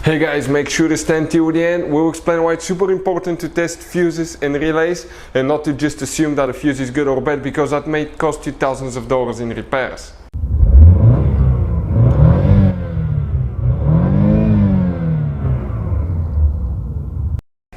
Hey guys, make sure to stand till the end. We'll explain why it's super important to test fuses and relays and not to just assume that a fuse is good or bad, because that may cost you thousands of dollars in repairs.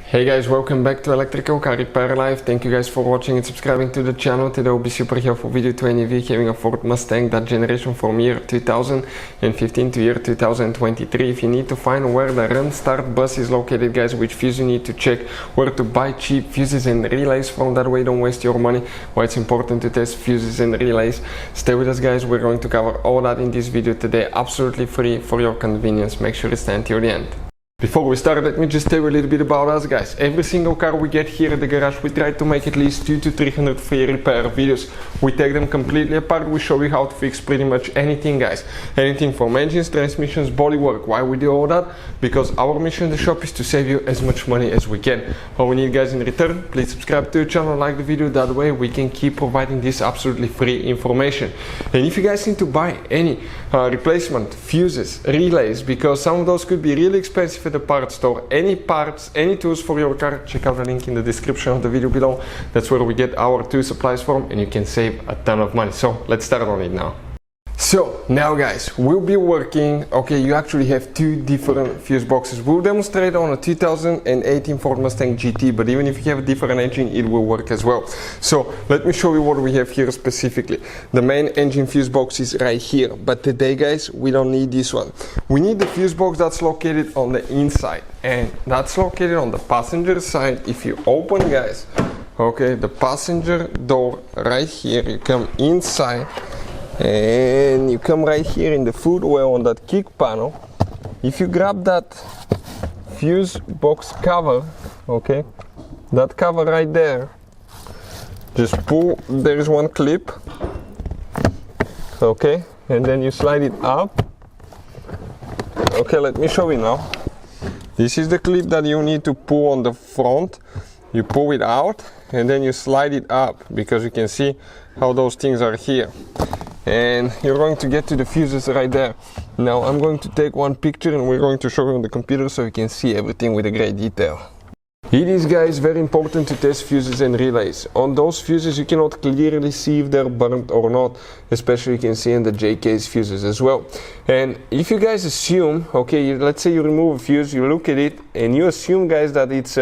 Hey guys, welcome back to Electrical Car Repair Live. Thank you guys for watching and subscribing to the channel. Today will be super helpful video to any vehicle having a Ford Mustang, that generation from year 2015 to year 2023. If you need to find where the run start bus is located, guys, which fuse you need to check, where to buy cheap fuses and relays from, that way don't waste your money, why it's important to test fuses and relays. Stay with us guys, we're going to cover all that in this video today, absolutely free for your convenience. Make sure to stand till the end. Before we start, let me just tell you a little bit about us guys. Every single car we get here at the garage, we try to make at least 200 to 300 free repair videos. We take them completely apart, we show you how to fix pretty much anything guys. Anything from engines, transmissions, bodywork. Why we do all that? Because our mission in the shop is to save you as much money as we can. All we need guys in return, please subscribe to the channel, like the video, that way we can keep providing this absolutely free information. And if you guys need to buy any replacement fuses, relays, because some of those could be really expensive at the parts store, any parts, any tools for your car, check out the link in the description of the video below. That's where we get our tool supplies from, and you can save a ton of money. So let's start on it now. So now guys, we'll be working, okay, you actually have two different fuse boxes. We'll demonstrate on a 2018 Ford Mustang GT, but even if you have a different engine, it will work as well. So let me show you what we have here specifically. The main engine fuse box is right here, but today guys, we don't need this one. We need the fuse box that's located on the inside, and that's located on the passenger side. If you open guys, okay, the passenger door right here, you come inside, and you come right here in the footwell on that kick panel. If you grab that fuse box cover, okay, that cover right there, just pull, there is one clip, okay, and then you slide it up. Okay, let me show you now. This is the clip that you need to pull on the front. You pull it out and then you slide it up, because you can see how those things are here. And you're going to get to the fuses right there. Now I'm going to take one picture and we're going to show you on the computer so you can see everything with a great detail. It is guys very important to test fuses and relays. On those fuses you cannot clearly see if they're burnt or not, especially you can see in the JK's fuses as well. And if you guys assume, okay, let's say you remove a fuse, you look at it and you assume guys that it's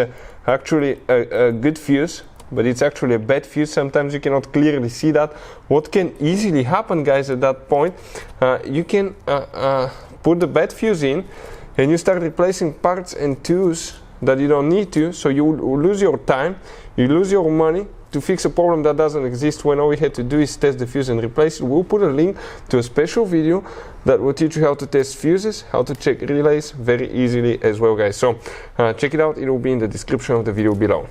actually a good fuse, but it's actually a bad fuse, sometimes you cannot clearly see that. What can easily happen guys at that point, you can put the bad fuse in and you start replacing parts and tools that you don't need to, so you will lose your time, you lose your money to fix a problem that doesn't exist, when all we had to do is test the fuse and replace it. We'll put a link to a special video that will teach you how to test fuses, how to check relays very easily as well guys. So check it out, it will be in the description of the video below.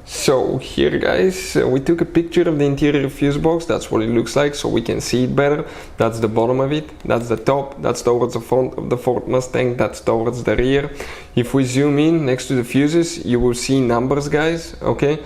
So here guys, we took a picture of the interior fuse box. That's what it looks like, so we can see it better. That's the bottom of it, that's the top, that's towards the front of the Ford Mustang, that's towards the rear. If we zoom in next to the fuses, you will see numbers guys, okay.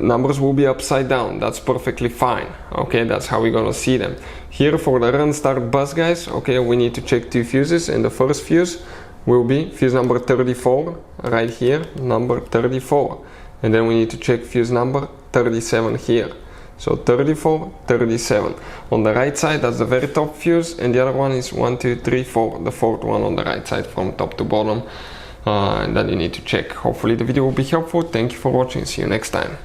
Numbers will be upside down, that's perfectly fine, okay, that's how we're gonna see them. Here for the run start bus guys, okay, we need to check two fuses, and the first fuse will be fuse number 34, right here, number 34. And then we need to check fuse number 37 here. So 34, 37. On the right side, that's the very top fuse, and the other one is 1, 2, 3, 4, the fourth one on the right side from top to bottom. And then you need to check. Hopefully the video will be helpful. Thank you for watching. See you next time.